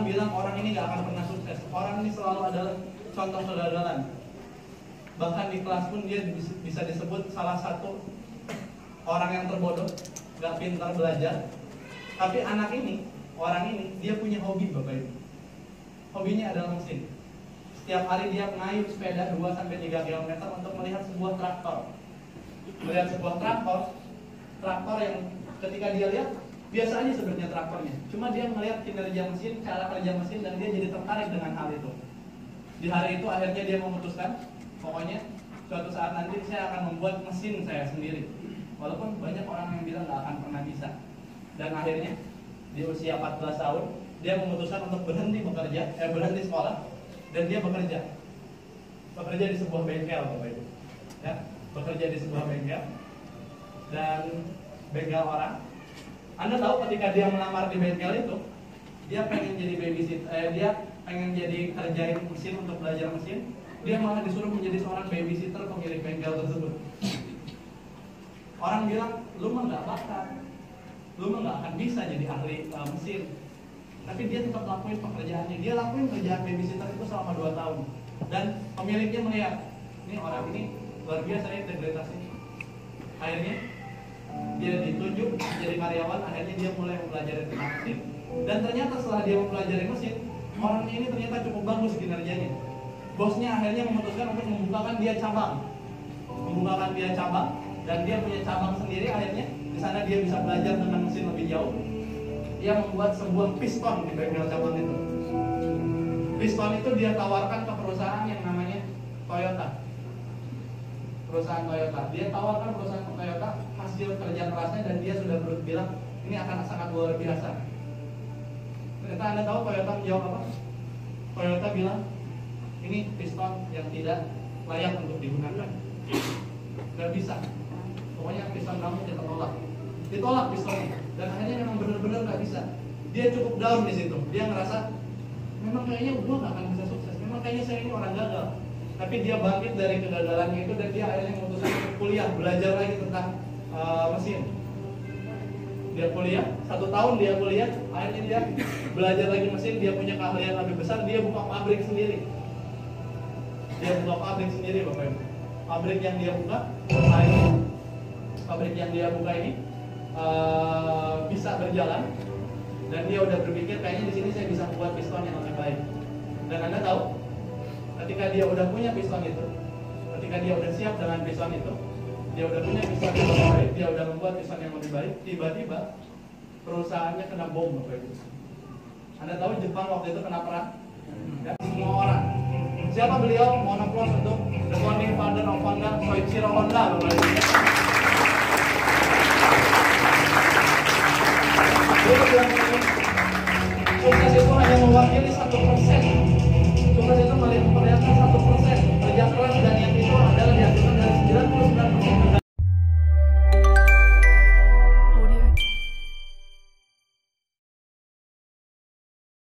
orang bilang orang ini nggak akan pernah sukses. Orang ini selalu adalah contoh kegagalan. Bahkan di kelas pun dia bisa disebut salah satu orang yang terbodoh, nggak pintar belajar. Tapi anak ini, orang ini, dia punya hobi Bapak Ibu. Hobinya adalah mesin. Setiap hari dia mengayuh sepeda 2-3 km untuk melihat sebuah traktor. Melihat sebuah traktor yang ketika dia lihat, biasa aja sebenarnya traktornya. Cuma dia melihat kinerja mesin, cara kerja mesin, dan dia jadi tertarik dengan hal itu. Di hari itu akhirnya dia memutuskan, pokoknya suatu saat nanti saya akan membuat mesin saya sendiri. Walaupun banyak orang yang bilang gak akan pernah bisa. Dan akhirnya di usia 14 tahun dia memutuskan untuk berhenti sekolah, dan dia bekerja di sebuah bengkel Bapak Ibu. Ya, bekerja di sebuah bengkel, dan bengkel orang. Anda tahu ketika dia melamar di bengkel itu, dia pengen jadi babysitter, dia pengen jadi kerjain mesin untuk belajar mesin, dia malah disuruh menjadi seorang babysitter pemilik bengkel tersebut. Orang bilang, lu mah gak bakat, lu mah gak akan bisa jadi ahli mesin. Tapi dia tetap lakuin pekerjaannya. Dia lakuin kerjaan babysitter itu selama 2 tahun. Dan pemiliknya melihat, ini orang ini luar biasa integritasnya. Akhirnya dia ditunjuk jadi karyawan. Akhirnya dia mulai mempelajari tentang mesin. Dan ternyata setelah dia mempelajari mesin, orang ini ternyata cukup bagus kinerjanya. Bosnya akhirnya memutuskan untuk membukakan dia cabang, dan dia punya cabang sendiri. Akhirnya di sana dia bisa belajar tentang mesin lebih jauh. Dia membuat sebuah piston di bengkel cabang itu. Piston itu dia tawarkan ke perusahaan yang namanya Toyota. Perusahaan Toyota. Dia tawarkan perusahaan Toyota hasil kerja kerasnya, dan dia sudah bilang ini akan sangat luar biasa. Ternyata Anda tahu Toyota menjawab apa? Toyota bilang ini piston yang tidak layak untuk digunakan. Gak bisa. Pokoknya piston kamu kita ditolak pistonnya. Dan akhirnya memang benar-benar gak bisa. Dia cukup down di situ. Dia ngerasa memang kayaknya gue gak akan bisa sukses. Memang kayaknya saya ini orang gagal. Tapi dia bangkit dari kegagalannya itu, dan dia akhirnya memutuskan untuk kuliah, belajar lagi tentang mesin. Dia kuliah, 1 tahun dia kuliah, akhirnya dia belajar lagi mesin. Dia punya keahlian lebih besar. Dia buka pabrik sendiri. Bapak Ibu. Pabrik yang dia buka ini bisa berjalan, dan dia udah berpikir kayaknya di sini saya bisa membuat piston yang lebih baik. Dan Anda tahu, ketika dia udah punya piston itu, ketika dia udah siap dengan piston itu, dia udah punya piston yang lebih baik, dia udah membuat piston yang lebih baik, tiba-tiba perusahaannya kena bom Bapak Ibu. Anda tahu Jepang waktu itu kena perang? Ya, semua orang. Siapa beliau? Mohon aplaus untuk the founding father of Honda, Soichiro Honda Bapak Ibu.